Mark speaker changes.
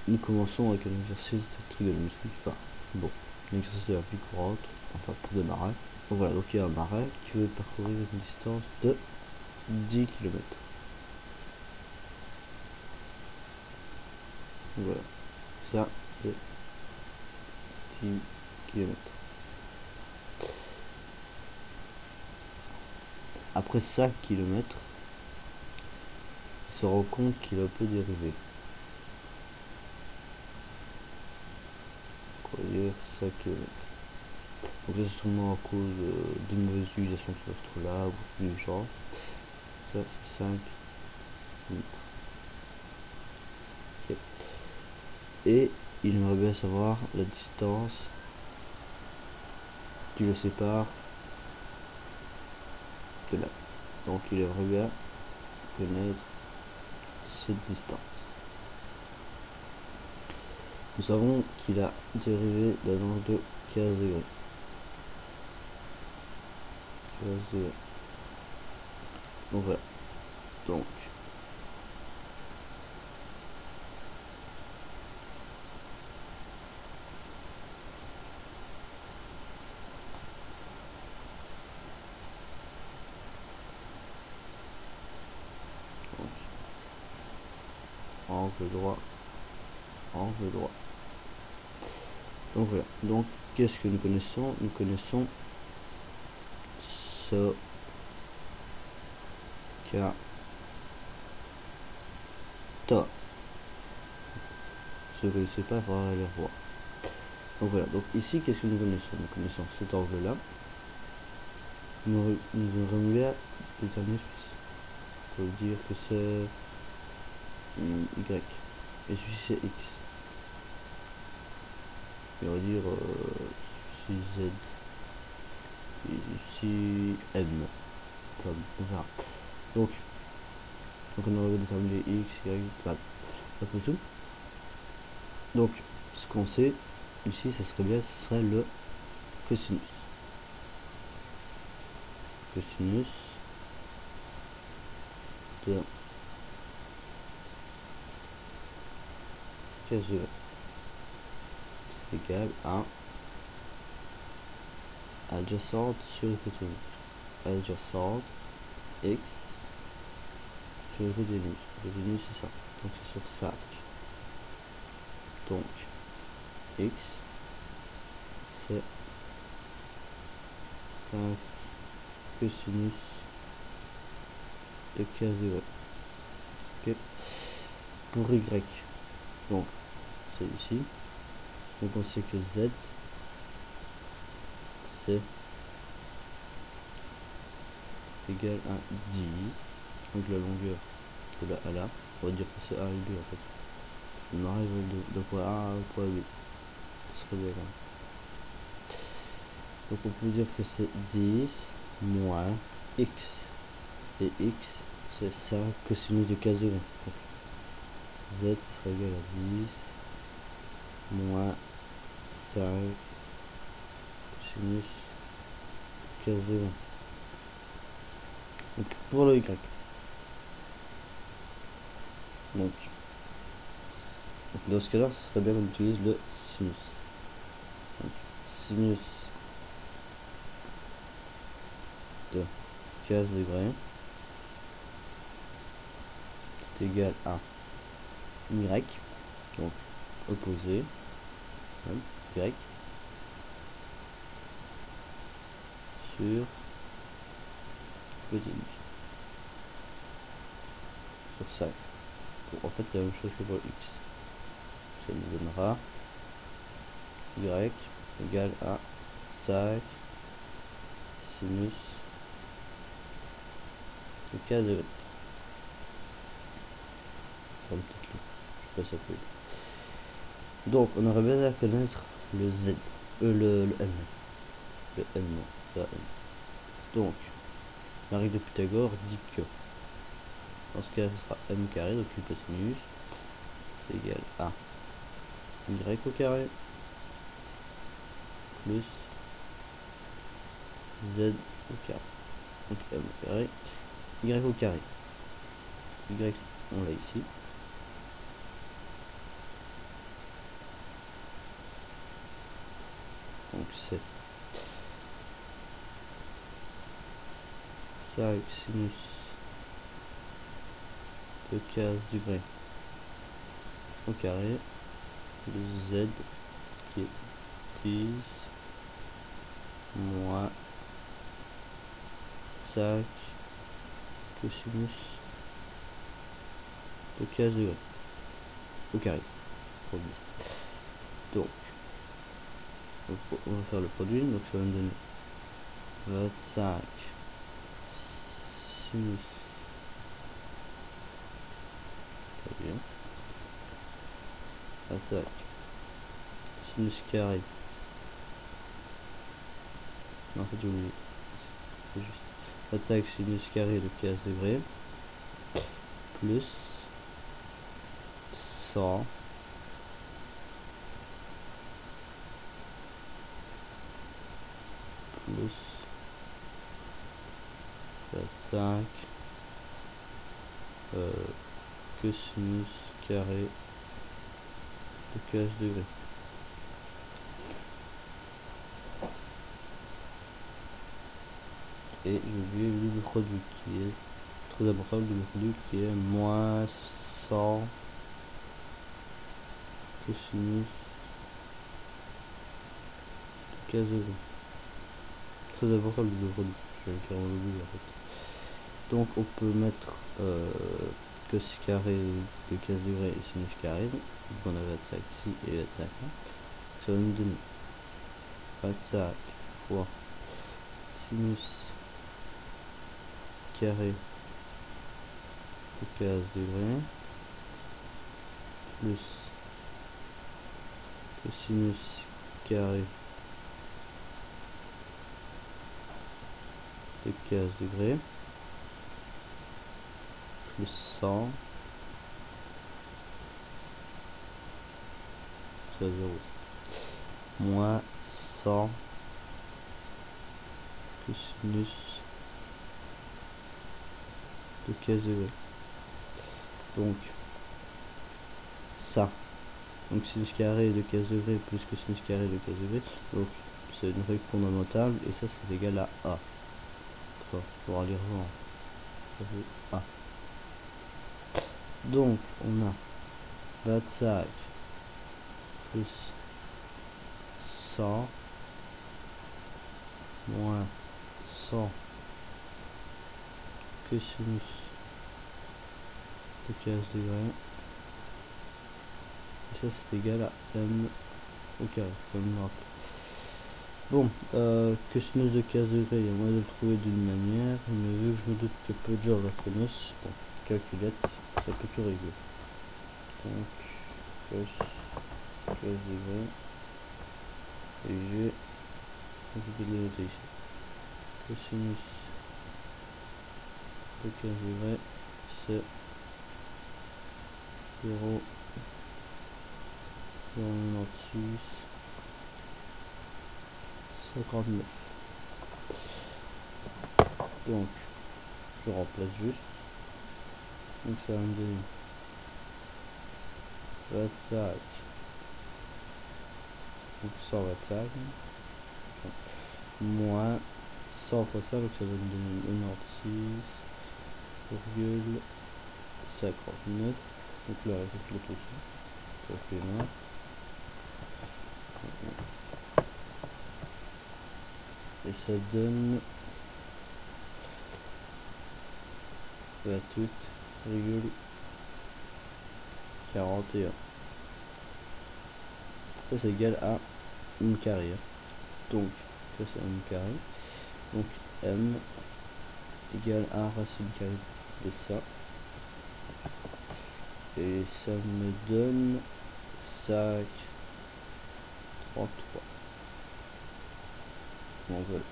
Speaker 1: nous commençons avec un exercice de trigonométrie. Enfin, bon, un exercice de la vie courante, enfin pour démarrer. Donc voilà, donc il y a un marais qui veut parcourir une distance de 10 km. Voilà, ça c'est 10 km. Après 5 km, il se rend compte qu'il a un peu dérivé. On va dire 5 km. Donc ça c'est sûrement à cause d'une mauvaise utilisation de ce astre-là ou du genre. Ça c'est 5 mètres. Okay. Et il aimerait bien savoir la distance qui le sépare de là. Donc il aimerait bien connaître cette distance. Nous savons qu'il a dérivé d'un angle de 15 degrés. 15 degrés. Donc voilà. Donc angle droit, angle droit. Donc voilà. Donc qu'est-ce que nous connaissons? Nous connaissons ce cas ta. Ce que je ne sais pas, il faudra aller revoir. Donc voilà, donc ici qu'est-ce que nous connaissons? Nous connaissons cet angle là. Nous aimerions bien déterminer ce ça veut dire que c'est Y. Et celui-ci c'est X. Et on va dire celui-ci Z. Et ici M. Enfin, on verra. Donc on aurait déterminé X, Y, voilà. Un peu tout. Donc ce qu'on sait ici, ça serait bien, ce serait le cosinus. Cosinus de 15 degrés. C'est égal à adjacente sur l'hypoténuse. Adjacente X sur l'hypoténuse. L'hypoténuse c'est ça. Donc c'est sur 5. Donc X c'est 5 cosinus de 15 degrés. Okay. Pour Y, donc c'est ici. Donc on sait que Z c'est égal à 10. Donc la longueur de la A là, on va dire que c'est 1 et 2 en fait. On arrive de point A à point B. Ce serait bien. Donc on peut dire que c'est 10 moins X. Et X c'est 5 cosinus de 15 degrés. Donc, Z serait égal à 10 moins 5 cosinus 15 degrés. Donc pour le Y. Donc dans ce cas-là, ce serait bien qu'on utilise le sinus. Donc, sinus de 15 degrés c'est égal à Y, donc opposé, Y, sur cosinus, sur 5. Donc, en fait, c'est la même chose que pour X. Ça nous donnera Y égale à 5 sinus de 15 degrés. Comme tout le, je sais pas ça peut. Donc, on aurait besoin de connaître le Z, le M. Le M, non, la M. Donc, la règle de Pythagore dit que dans ce cas, ce sera M carré, donc l'hypoténuse, c'est égal à Y au carré plus Z au carré. Donc M au carré, Y au carré. Y, on l'a ici. 5 sinus de 15 degrés au carré de z qui est 10 moins 5 cosinus de 15 degrés au carré. Donc on va faire le produit, donc ça va me donner 25 sinus, très bien, 25 sinus carré, non en fait j'ai oublié, c'est juste 25 sinus carré de 15 degrés plus 100 plus 25 cosinus carré de 15 degrés. Et j'ai oublié le double produit qui est très important, le double produit qui est moins 100 cosinus de 15 degrés. Très important le double produit, j'avais carrément oublié en fait. Donc on peut mettre cos carré de 15 degrés et sinus carré, donc on a 25 ici et 25 là. Ça va nous donner 25 fois sinus carré de 15 degrés plus cosinus carré de 15 degrés plus 100, soit 0, moins 100 cosinus de 15 degrés. Donc ça, donc sinus carré de 15 degrés plus cosinus carré de 15 degrés, donc c'est une règle fondamentale et ça c'est égal à A. Pour aller revoir, ça fait A. Donc on a 25 plus 100 moins 100 cosinus de 15 degrés. Et ça c'est égal à m au carré, comme on rappelle. Bon, cosinus de 15 degrés, il y a moyen de le trouver d'une manière, mais vu que je me doute que peu de gens la connaissent, bon, calculette, ça peut tout régler. Donc, cos 15 degrés, et j'ai, je vais le noter ici, cosinus de 15 degrés, c'est 0,96 59. Donc je remplace juste, donc ça va me donner 25, donc 125 moins 100 fois ça, donc ça va me donner 96,59. donc là avec le tout ça fait 1. Et ça donne 28,41. Ça c'est égal à m carré. Donc ça c'est m carré. Donc m égale 1 racine carrée de ça. Et ça me donne 5,33. Bon voilà.